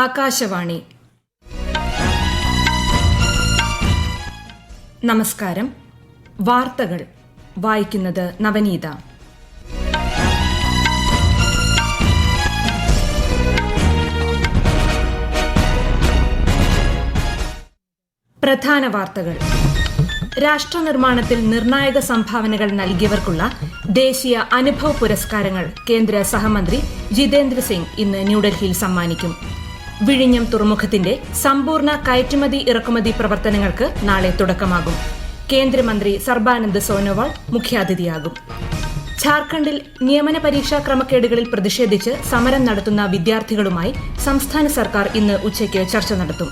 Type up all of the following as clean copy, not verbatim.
ആകാശവാണി. നമസ്കാരം. വാർത്തകൾ വായിക്കുന്നത് നവനീത. പ്രധാന വാർത്തകൾ. രാഷ്ട്രനിർമ്മാണത്തിൽ നിർണായക സംഭാവനകൾ നൽകിയവർക്കുള്ള ദേശീയ അനുഭവ് പുരസ്കാരങ്ങൾ കേന്ദ്ര സഹമന്ത്രി ജിതേന്ദ്ര സിംഗ് ഇന്ന് ന്യൂഡൽഹിയിൽ സമ്മാനിക്കും. വിഴിഞ്ഞം തുറമുഖത്തിന്റെ സമ്പൂർണ്ണ കയറ്റുമതി ഇറക്കുമതി പ്രവർത്തനങ്ങൾക്ക് നാളെ തുടക്കമാകും. കേന്ദ്രമന്ത്രി സർബാനന്ദ് സോനോവാൾ മുഖ്യാതിഥിയാകും. ഝാർഖണ്ഡിൽ നിയമന പരീക്ഷാ ക്രമക്കേടുകളിൽ പ്രതിഷേധിച്ച് സമരം നടത്തുന്ന വിദ്യാർത്ഥികളുമായി സംസ്ഥാന സർക്കാർ ഇന്ന് ഉച്ചയ്ക്ക് ചർച്ച നടത്തും.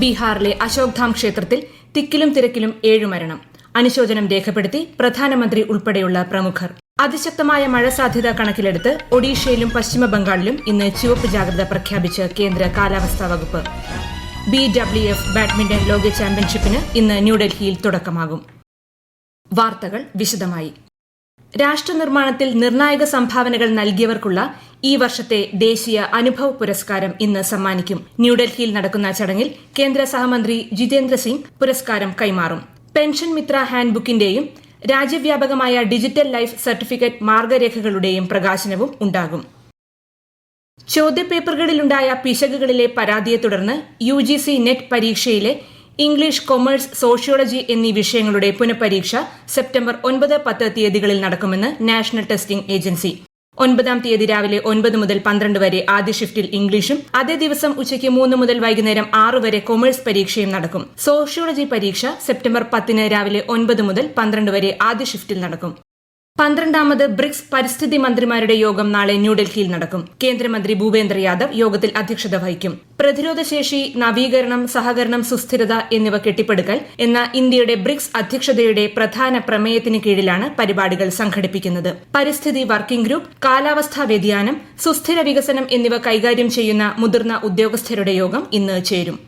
ബീഹാറിലെ അശോക്ധാം ക്ഷേത്രത്തിൽ തിക്കിലും തിരക്കിലും 7 മരണം. അനുശോചനം രേഖപ്പെടുത്തി പ്രധാനമന്ത്രി ഉൾപ്പെടെയുള്ള പ്രമുഖർ. അതിശക്തമായ മഴ സാധ്യത കണക്കിലെടുത്ത് ഒഡീഷയിലും പശ്ചിമബംഗാളിലും ഇന്ന് ചുവപ്പ് ജാഗ്രത പ്രഖ്യാപിച്ച് കേന്ദ്ര കാലാവസ്ഥാ വകുപ്പ്. BWF ബാഡ്മിന്റൺ ലോക ചാമ്പ്യൻഷിപ്പിന് ഇന്ന് ന്യൂഡൽഹിയിൽ തുടക്കമാകും. വാർത്തകൾ വിശദമായി. രാഷ്ട്രനിർമ്മാണത്തിൽ നിർണായക സംഭാവനകൾ നൽകിയവർക്കുള്ള ഈ വർഷത്തെ ദേശീയ അനുഭവ് പുരസ്കാരം ഇന്ന് സമ്മാനിക്കും. ന്യൂഡൽഹിയിൽ നടക്കുന്ന ചടങ്ങിൽ കേന്ദ്ര സഹമന്ത്രി ജിതേന്ദ്ര സിംഗ് പുരസ്കാരം കൈമാറും. പെൻഷൻ മിത്ര ഹാൻഡ്ബുക്കിന്റെയും രാജ്യവ്യാപകമായ ഡിജിറ്റൽ ലൈഫ് സർട്ടിഫിക്കറ്റ് മാർഗരേഖകളുടെയും പ്രകാശനവും ഉണ്ടാകും. ചോദ്യപേപ്പറുകളിലുണ്ടായ പിശകുകളിലെ പരാതിയെ തുടർന്ന് UGC നെറ്റ് പരീക്ഷയിലെ ഇംഗ്ലീഷ്, കൊമേഴ്സ്, സോഷ്യോളജി എന്നീ വിഷയങ്ങളുടെ പുനഃപരീക്ഷ സെപ്റ്റംബർ 9, 10 തീയതികളിൽ നടക്കുമെന്ന് നാഷണൽ ടെസ്റ്റിംഗ് ഏജൻസി. 9-ാം തീയതി രാവിലെ 9 മുതൽ 12 വരെ ആദ്യ ഷിഫ്റ്റിൽ ഇംഗ്ലീഷും അതേ ദിവസം ഉച്ചയ്ക്ക് 3 മുതൽ വൈകുന്നേരം 6 വരെ കൊമേഴ്സ് പരീക്ഷയും നടക്കും. സോഷ്യോളജി പരീക്ഷ സെപ്റ്റംബർ 10 രാവിലെ 9 മുതൽ 12 വരെ ആദ്യ ഷിഫ്റ്റിൽ നടക്കും. 12ാമത് ബ്രിക്സ് പരിസ്ഥിതി മന്ത്രിമാരുടെ യോഗം നാളെ ന്യൂഡൽഹിയിൽ നടക്കും. കേന്ദ്രമന്ത്രി ഭൂപേന്ദ്ര യാദവ് യോഗത്തിൽ അധ്യക്ഷത വഹിക്കും. പ്രതിരോധശേഷി, നവീകരണം, സഹകരണം, സുസ്ഥിരത എന്നിവ കെട്ടിപ്പടുക്കൽ എന്ന ഇന്ത്യയുടെ ബ്രിക്സ് അധ്യക്ഷതയുടെ പ്രധാന പ്രമേയത്തിന് കീഴിലാണ് പരിപാടികൾ സംഘടിപ്പിക്കുന്നത്. പരിസ്ഥിതി വർക്കിംഗ് ഗ്രൂപ്പ്, കാലാവസ്ഥാ വ്യതിയാനം, സുസ്ഥിര വികസനം എന്നിവ കൈകാര്യം ചെയ്യുന്ന മുതിർന്ന ഉദ്യോഗസ്ഥരുടെ യോഗം ഇന്ന് ചേരും.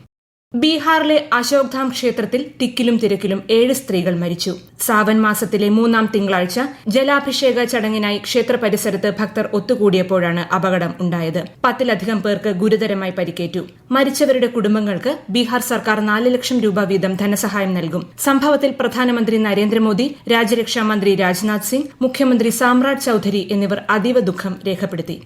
ബീഹാറിലെ അശോക്ധാം ക്ഷേത്രത്തിൽ തിക്കിലും തിരക്കിലും 7 സ്ത്രീകൾ മരിച്ചു. സാവൻ മാസത്തിലെ 3-ാം തിങ്കളാഴ്ച ജലാഭിഷേക ചടങ്ങിനായി ക്ഷേത്ര പരിസരത്ത് ഭക്തർ ഒത്തുകൂടിയപ്പോഴാണ് അപകടം ഉണ്ടായത്. 10-ലധികം പേർക്ക് ഗുരുതരമായി പരിക്കേറ്റു. മരിച്ചവരുടെ കുടുംബങ്ങൾക്ക് ബീഹാർ സർക്കാർ 4 ലക്ഷം രൂപ വീതം ധനസഹായം നൽകും. സംഭവത്തിൽ പ്രധാനമന്ത്രി നരേന്ദ്രമോദി, രാജ്യരക്ഷാ മന്ത്രി രാജ്നാഥ് സിംഗ്, മുഖ്യമന്ത്രി സാമ്രാജ് ചൌധരി എന്നിവർ അതീവ ദുഃഖം രേഖപ്പെടുത്തി.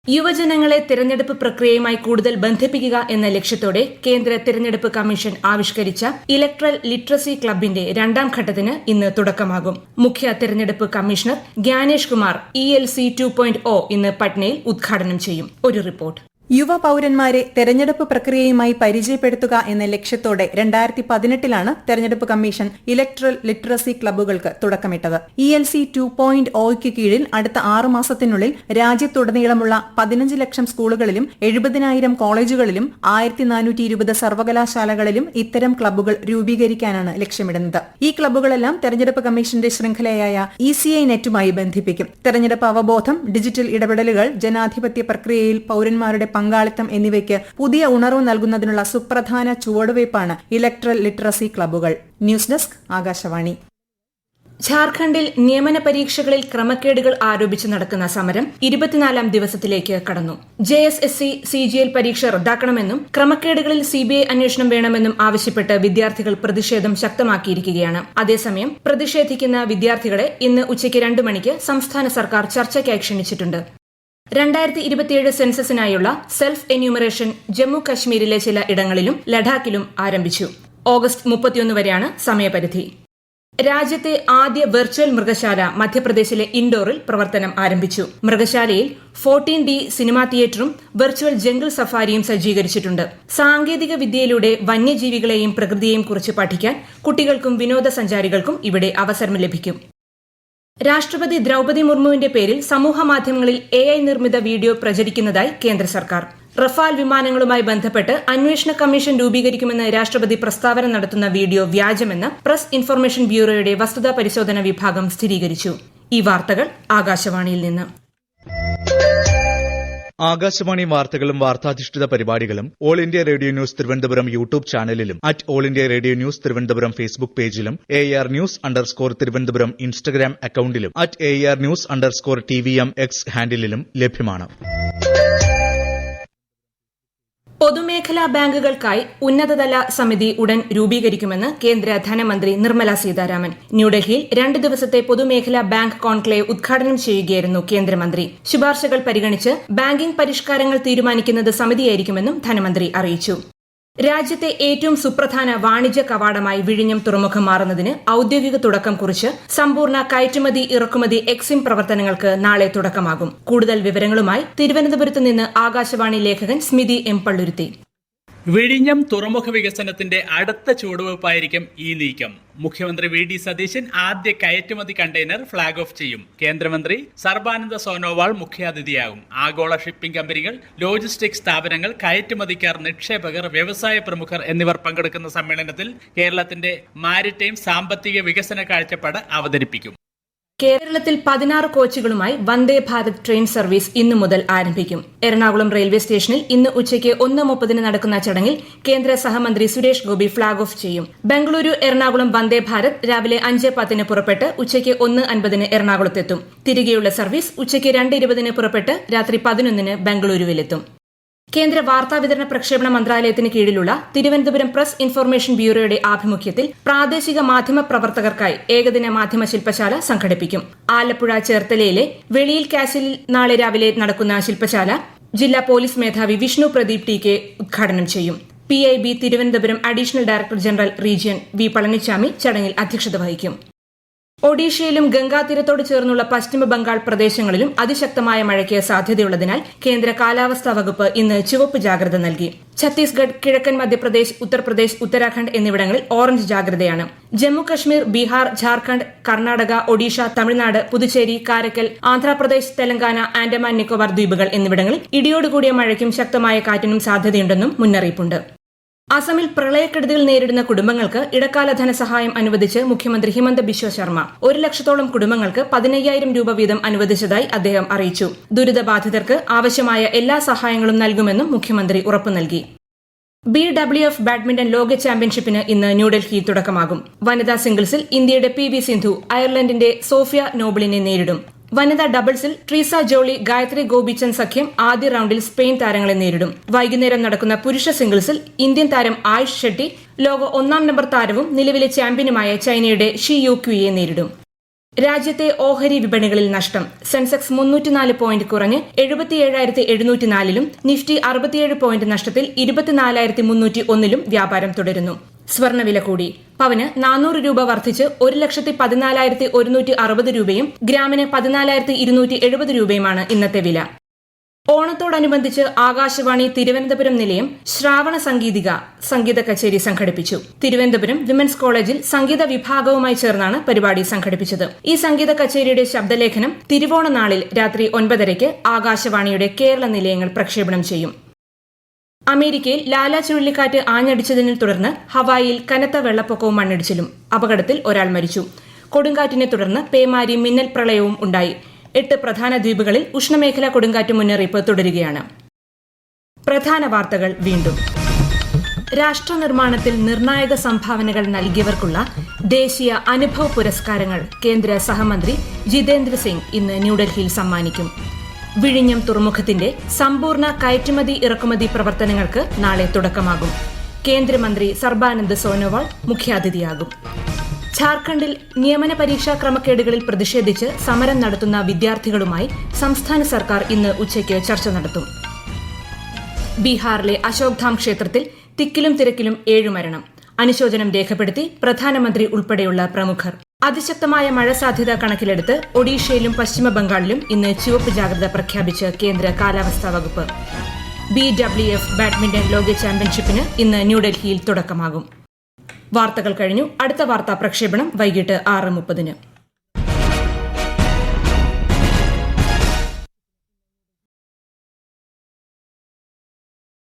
യുവജനങ്ങളെ തിരഞ്ഞെടുപ്പ് പ്രക്രിയയുമായി കൂടുതൽ ബന്ധിപ്പിക്കുക എന്ന ലക്ഷ്യത്തോടെ കേന്ദ്ര തിരഞ്ഞെടുപ്പ് കമ്മീഷൻ ആവിഷ്കരിച്ച ഇലക്ട്രൽ ലിറ്ററസി ക്ലബിന്റെ 2ാം ഘട്ടത്തിന് ഇന്ന് തുടക്കമാകും. മുഖ്യ തിരഞ്ഞെടുപ്പ് കമ്മീഷണർ ഗ്യാനേഷ് കുമാർ ELC 2.0 ഇന്ന് പട്നയിൽ ഉദ്ഘാടനം ചെയ്യും. ഒരു റിപ്പോർട്ട്. യുവ പൌരന്മാരെ തെരഞ്ഞെടുപ്പ് പ്രക്രിയയുമായി പരിചയപ്പെടുത്തുക എന്ന ലക്ഷ്യത്തോടെ 2018 തെരഞ്ഞെടുപ്പ് കമ്മീഷൻ ഇലക്ട്രൽ ലിറ്ററസി ക്ലബ്ബുകൾക്ക് തുടക്കമിട്ടത്. ELC 2.0 കീഴിൽ അടുത്ത 6 മാസത്തിനുള്ളിൽ രാജ്യത്തുടനീളമുള്ള 15 ലക്ഷം സ്കൂളുകളിലും 70,000 കോളേജുകളിലും 1420 സർവകലാശാലകളിലും ഇത്തരം ക്ലബ്ബുകൾ രൂപീകരിക്കാനാണ് ലക്ഷ്യമിടുന്നത്. ഈ ക്ലബ്ബുകളെല്ലാം തെരഞ്ഞെടുപ്പ് കമ്മീഷന്റെ ശൃംഖലയായ ECI നെറ്റുമായി ബന്ധിപ്പിക്കും. തെരഞ്ഞെടുപ്പ് അവബോധം, ഡിജിറ്റൽ ഇടപെടലുകൾ, ജനാധിപത്യ പ്രക്രിയയിൽ പൌരന്മാരുടെ പങ്കാളിത്തം എന്നിവയ്ക്ക് പുതിയ ഉണർവ് നൽകുന്നതിനുള്ള സുപ്രധാന ചുവടുവയ്പ്പാണ് ഇലക്ട്രൽ ലിറ്ററസി ക്ലബ്ബുകൾ. News desk, Akashvani. ഝാർഖണ്ഡിൽ നിയമന പരീക്ഷകളിൽ ക്രമക്കേടുകൾ ആരോപിച്ച് നടക്കുന്ന സമരം 24-ാം ദിവസത്തിലേക്ക് കടന്നു. JSSC CGL പരീക്ഷ റദ്ദാക്കണമെന്നും ക്രമക്കേടുകളിൽ CBI അന്വേഷണം വേണമെന്നും ആവശ്യപ്പെട്ട് വിദ്യാർത്ഥികൾ പ്രതിഷേധം ശക്തമാക്കിയിരിക്കുകയാണ്. അതേസമയം പ്രതിഷേധിക്കുന്ന വിദ്യാർത്ഥികളെ ഇന്ന് ഉച്ചയ്ക്ക് 2 മണിക്ക് സംസ്ഥാന സർക്കാർ ചർച്ചയ്ക്കായി ക്ഷണിച്ചിട്ടുണ്ട്. 2027 സെൻസസിനായുള്ള സെൽഫ് എന്യൂമറേഷൻ ജമ്മു കശ്മീരിലെ ചില ഇടങ്ങളിലും ലഡാക്കിലും ആരംഭിച്ചു. ഓഗസ്റ്റ് 31 വരെയാണ് സമയപരിധി. രാജ്യത്തെ ആദ്യ വെർച്വൽ മൃഗശാല മധ്യപ്രദേശിലെ ഇൻഡോറിൽ പ്രവർത്തനം ആരംഭിച്ചു. മൃഗശാലയിൽ 14D സിനിമാ തിയേറ്ററും വെർച്വൽ ജംഗിൾ സഫാരിയും സജ്ജീകരിച്ചിട്ടുണ്ട്. സാങ്കേതിക വിദ്യയിലൂടെ വന്യജീവികളെയും പ്രകൃതിയെയും കുറിച്ച് പഠിക്കാൻ കുട്ടികൾക്കും വിനോദസഞ്ചാരികൾക്കും ഇവിടെ അവസരം ലഭിക്കും. രാഷ്ട്രപതി ദ്രൌപദി മുർമുവിന്റെ പേരിൽ സമൂഹമാധ്യമങ്ങളിൽ AI നിർമ്മിത വീഡിയോ പ്രചരിക്കുന്നതായി കേന്ദ്ര സർക്കാർ. റഫാൽ വിമാനങ്ങളുമായി ബന്ധപ്പെട്ട് അന്വേഷണ കമ്മീഷൻ രൂപീകരിക്കുമെന്ന് രാഷ്ട്രപതി പ്രസ്താവന നടത്തുന്ന വീഡിയോ വ്യാജമെന്ന് പ്രസ് ഇൻഫർമേഷൻ ബ്യൂറോയുടെ വസ്തുതാ പരിശോധന വിഭാഗം സ്ഥിരീകരിച്ചു. ഈ വാർത്തകൾ ആകാശവാണിയിൽ നിന്ന്. ആകാശവാണി വാർത്തകളും വാർത്താധിഷ്ഠിത പരിപാടികളും All India Radio News Thiruvananthapuram YouTube ചാനലിലും @all India Radio News Thiruvananthapuram Facebook പേജിലും AR News_ തിരുവനന്തപുരം ഇൻസ്റ്റഗ്രാം അക്കൌണ്ടിലും @AR News_TVM X ഹാൻഡിലും ലഭ്യമാണ്. പൊതുമേഖലാ ബാങ്കുകൾക്കായി ഉന്നതതല സമിതി ഉടൻ രൂപീകരിക്കുമെന്ന് കേന്ദ്ര ധനമന്ത്രി നിർമ്മല സീതാരാമൻ. ന്യൂഡൽഹിയിൽ 2 ദിവസത്തെ പൊതുമേഖലാ ബാങ്ക് കോൺക്ലേവ് ഉദ്ഘാടനം ചെയ്യുകയായിരുന്നു കേന്ദ്രമന്ത്രി. ശുപാർശകൾ പരിഗണിച്ച് ബാങ്കിംഗ് പരിഷ്കാരങ്ങൾ തീരുമാനിക്കുന്നത് സമിതിയായിരിക്കുമെന്നും ധനമന്ത്രി അറിയിച്ചു. രാജ്യത്തെ ഏറ്റവും സുപ്രധാന വാണിജ്യ കവാടമായി വിഴിഞ്ഞം തുറമുഖം മാറുന്നതിന് ഔദ്യോഗിക തുടക്കം കുറിച്ച് സമ്പൂർണ്ണ കയറ്റുമതി ഇറക്കുമതി എക്സിം പ്രവർത്തനങ്ങൾക്ക് നാളെ തുടക്കമാകും. കൂടുതൽ വിവരങ്ങളുമായി തിരുവനന്തപുരത്ത് നിന്ന് ആകാശവാണി ലേഖകൻ സ്മിതി എം പള്ളുരുത്തി. വിഴിഞ്ഞം തുറമുഖ വികസനത്തിന്റെ അടുത്ത ചുവടുവയ്പായിരിക്കും ഈ നീക്കം. മുഖ്യമന്ത്രി വി.ഡി. സതീശൻ ആദ്യ കയറ്റുമതി കണ്ടെയ്നർ ഫ്ളാഗ് ഓഫ് ചെയ്യും. കേന്ദ്രമന്ത്രി സർബാനന്ദ സോനോവാൾ മുഖ്യാതിഥിയാകും. ആഗോള ഷിപ്പിംഗ് കമ്പനികൾ, ലോജിസ്റ്റിക്സ് സ്ഥാപനങ്ങൾ, കയറ്റുമതിക്കാർ, നിക്ഷേപകർ, വ്യവസായ പ്രമുഖർ എന്നിവർ പങ്കെടുക്കുന്ന സമ്മേളനത്തിൽ കേരളത്തിന്റെ മാരിടൈം സാമ്പത്തിക വികസന കാഴ്ചപ്പാട് അവതരിപ്പിക്കും. കേരളത്തിൽ 16 കോച്ചുകളുമായി വന്ദേ ഭാരത് ട്രെയിൻ സർവീസ് ഇന്നു മുതൽ ആരംഭിക്കും. എറണാകുളം റെയിൽവേ സ്റ്റേഷനിൽ ഇന്ന് ഉച്ചയ്ക്ക് 1:30 നടക്കുന്ന ചടങ്ങിൽ കേന്ദ്ര സഹമന്ത്രി സുരേഷ് ഗോപി ഫ്ളാഗ് ഓഫ് ചെയ്യും. ബംഗളൂരു എറണാകുളം വന്ദേ ഭാരത് രാവിലെ 5:10 പുറപ്പെട്ട് ഉച്ചയ്ക്ക് 1:50 എറണാകുളത്തെത്തും. തിരികെയുള്ള സർവീസ് ഉച്ചയ്ക്ക് 2:20 പുറപ്പെട്ട് രാത്രി 11 ബംഗളൂരുവിലെത്തും. കേന്ദ്ര വാർത്താവിതരണ പ്രക്ഷേപണ മന്ത്രാലയത്തിന് കീഴിലുള്ള തിരുവനന്തപുരം പ്രസ് ഇൻഫർമേഷൻ ബ്യൂറോയുടെ ആഭിമുഖ്യത്തിൽ പ്രാദേശിക മാധ്യമ പ്രവർത്തകർക്കായി ഏകദിന മാധ്യമ ശില്പശാല സംഘടിപ്പിക്കും. ആലപ്പുഴ ചേർത്തലയിലെ വെളിയിൽ കാസിലിൽ നാളെ രാവിലെ നടക്കുന്ന ശില്പശാല ജില്ലാ പോലീസ് മേധാവി വിഷ്ണു പ്രദീപ് ടി.കെ ഉദ്ഘാടനം ചെയ്യും. PIB Thiruvananthapuram additional director general region V Palanichami ചടങ്ങിൽ അധ്യക്ഷത വഹിക്കും. ഒഡീഷയിലും ഗംഗാതീരത്തോട് ചേർന്നുള്ള പശ്ചിമ ബംഗാൾ പ്രദേശങ്ങളിലും അതിശക്തമായ മഴയ്ക്ക് സാധ്യതയുള്ളതിനാൽ കേന്ദ്ര കാലാവസ്ഥാ വകുപ്പ് ഇന്ന് ചുവപ്പ് ജാഗ്രത നൽകി. ഛത്തീസ്ഗഡ്, കിഴക്കൻ മധ്യപ്രദേശ്, ഉത്തർപ്രദേശ്, ഉത്തരാഖണ്ഡ് എന്നിവിടങ്ങളിൽ ഓറഞ്ച് ജാഗ്രതയാണ്. ജമ്മു കശ്മീർ, ബീഹാർ, ഝാർഖണ്ഡ്, കർണാടക, ഒഡീഷ, തമിഴ്നാട്, പുതുച്ചേരി, കാരക്കൽ, ആന്ധ്രാപ്രദേശ്, തെലങ്കാന, ആൻഡമാൻ നിക്കോബാർ ദ്വീപുകൾ എന്നിവിടങ്ങളിൽ ഇടിയോടുകൂടിയ മഴയ്ക്കും ശക്തമായ കാറ്റിനും സാധ്യതയുണ്ടെന്നും മുന്നറിയിപ്പുണ്ട്. അസമിൽ പ്രളയക്കെടുതികൾ നേരിടുന്ന കുടുംബങ്ങൾക്ക് ഇടക്കാല ധനസഹായം അനുവദിച്ച് മുഖ്യമന്ത്രി ഹിമന്ത ബിശ്വ ശർമ്മ. 1 ലക്ഷത്തോളം കുടുംബങ്ങൾക്ക് 15,000 രൂപ വീതം അനുവദിച്ചതായി അദ്ദേഹം അറിയിച്ചു. ദുരിതബാധിതർക്ക് ആവശ്യമായ എല്ലാ സഹായങ്ങളും നൽകുമെന്നും മുഖ്യമന്ത്രി ഉറപ്പു നൽകി. BWF ബാഡ്മിന്റൺ ലോക ചാമ്പ്യൻഷിപ്പിന് ഇന്ന് ന്യൂഡൽഹിയിൽ തുടക്കമാകും. വനിതാ സിംഗിൾസിൽ ഇന്ത്യയുടെ PV സിന്ധു അയർലൻഡിന്റെ സോഫിയ നോബിളിനെ നേരിടും. വനിതാ ഡബിൾസിൽ ട്രീസ ജോളി, ഗായത്രി ഗോപിചന്ദ് സഖ്യം ആദ്യ റൌണ്ടിൽ സ്പെയിൻ താരങ്ങളെ നേരിടും. വൈകുന്നേരം നടക്കുന്ന പുരുഷ സിംഗിൾസിൽ ഇന്ത്യൻ താരം ആയുഷ് ഷെട്ടി ലോക 1-ാം നമ്പർ താരവും നിലവിലെ ചാമ്പ്യനുമായ ചൈനയുടെ ഷി യു ക്യുയെ നേരിടും. രാജ്യത്തെ ഓഹരി വിപണികളിൽ നഷ്ടം. സെൻസെക്സ് 304 പോയിന്റ് കുറഞ്ഞ് 77,704-ലും നിഫ്റ്റി 67 പോയിന്റ് നഷ്ടത്തിൽ 24,301-ലും വ്യാപാരം തുടരുന്നു. സ്വർണ്ണവില കൂടി. പവന് 400 രൂപ വർദ്ധിച്ച് 1,14,160 രൂപയും ഗ്രാമിന് 14,270 രൂപയുമാണ് ഇന്നത്തെ വില. ഓണത്തോടനുബന്ധിച്ച് ആകാശവാണി തിരുവനന്തപുരം നിലയം ശ്രാവണ സംഗീത കച്ചേരി സംഘടിപ്പിച്ചു. തിരുവനന്തപുരം വിമൻസ് കോളേജിൽ സംഗീത വിഭാഗവുമായി ചേർന്നാണ് പരിപാടി സംഘടിപ്പിച്ചത്. ഈ സംഗീത കച്ചേരിയുടെ ശബ്ദലേഖനം തിരുവോണ നാളിൽ രാത്രി 9:30 ആകാശവാണിയുടെ കേരള നിലയങ്ങൾ പ്രക്ഷേപണം ചെയ്യും. അമേരിക്കയിൽ ലാല ചുഴലിക്കാറ്റ് ആഞ്ഞടിച്ചതിനെ തുടർന്ന് ഹവായിയിൽ കനത്ത വെള്ളപ്പൊക്കവും മണ്ണിടിച്ചിലും. അപകടത്തിൽ ഒരാൾ മരിച്ചു. കൊടുങ്കാറ്റിനെ തുടർന്ന് പേമാരി, മിന്നൽ പ്രളയവും ഉണ്ടായി. 8 പ്രധാന ദ്വീപുകളിൽ ഉഷ്ണമേഖലാ കൊടുങ്കാറ്റ് മുന്നറിയിപ്പ് തുടരുകയാണ്. പ്രധാന വാർത്തകൾ വീണ്ടും. രാഷ്ട്രനിർമ്മാണത്തിൽ നിർണായക സംഭാവനകൾ നൽകിയവർക്കുള്ള ദേശീയ അനുഭവ് പുരസ്കാരങ്ങൾ കേന്ദ്ര സഹമന്ത്രി ജിതേന്ദ്ര സിംഗ് ഇന്ന് ന്യൂഡൽഹിയിൽ സമ്മാനിക്കും. വിഴിഞ്ഞം തുറമുഖത്തിന്റെ സമ്പൂർണ്ണ കയറ്റുമതി ഇറക്കുമതി പ്രവർത്തനങ്ങൾക്ക് നാളെ തുടക്കമാകും. കേന്ദ്രമന്ത്രി സർബാനന്ദ് സോനോവാൾ മുഖ്യാതിഥിയാകും. ഝാർഖണ്ഡിൽ നിയമന പരീക്ഷാ ക്രമക്കേടുകളിൽ പ്രതിഷേധിച്ച് സമരം നടത്തുന്ന വിദ്യാർത്ഥികളുമായി സംസ്ഥാന സർക്കാർ ഇന്ന് ഉച്ചയ്ക്ക് ചർച്ച നടത്തും. ബീഹാറിലെ അശോക്ധാം ക്ഷേത്രത്തിൽ തിക്കിലും തിരക്കിലും 7 മരണം. അനുശോചനം രേഖപ്പെടുത്തി പ്രധാനമന്ത്രി ഉൾപ്പെടെയുള്ള പ്രമുഖർ. അതിശക്തമായ മഴ സാധ്യത കണക്കിലെടുത്ത് ഒഡീഷയിലും പശ്ചിമ ബംഗാളിലും ഇന്ന് ചുവപ്പ് ജാഗ്രത പ്രഖ്യാപിച്ച് കേന്ദ്ര കാലാവസ്ഥാ വകുപ്പ്. BWF ബാഡ്മിന്റൺ ലോക ചാമ്പ്യൻഷിപ്പിന് ഇന്ന് ന്യൂഡൽഹിയിൽ തുടക്കമാകും. വാർത്തകൾ കഴിഞ്ഞു. അടുത്ത വാർത്താ പ്രക്ഷേപണം വൈകിട്ട് 6:30.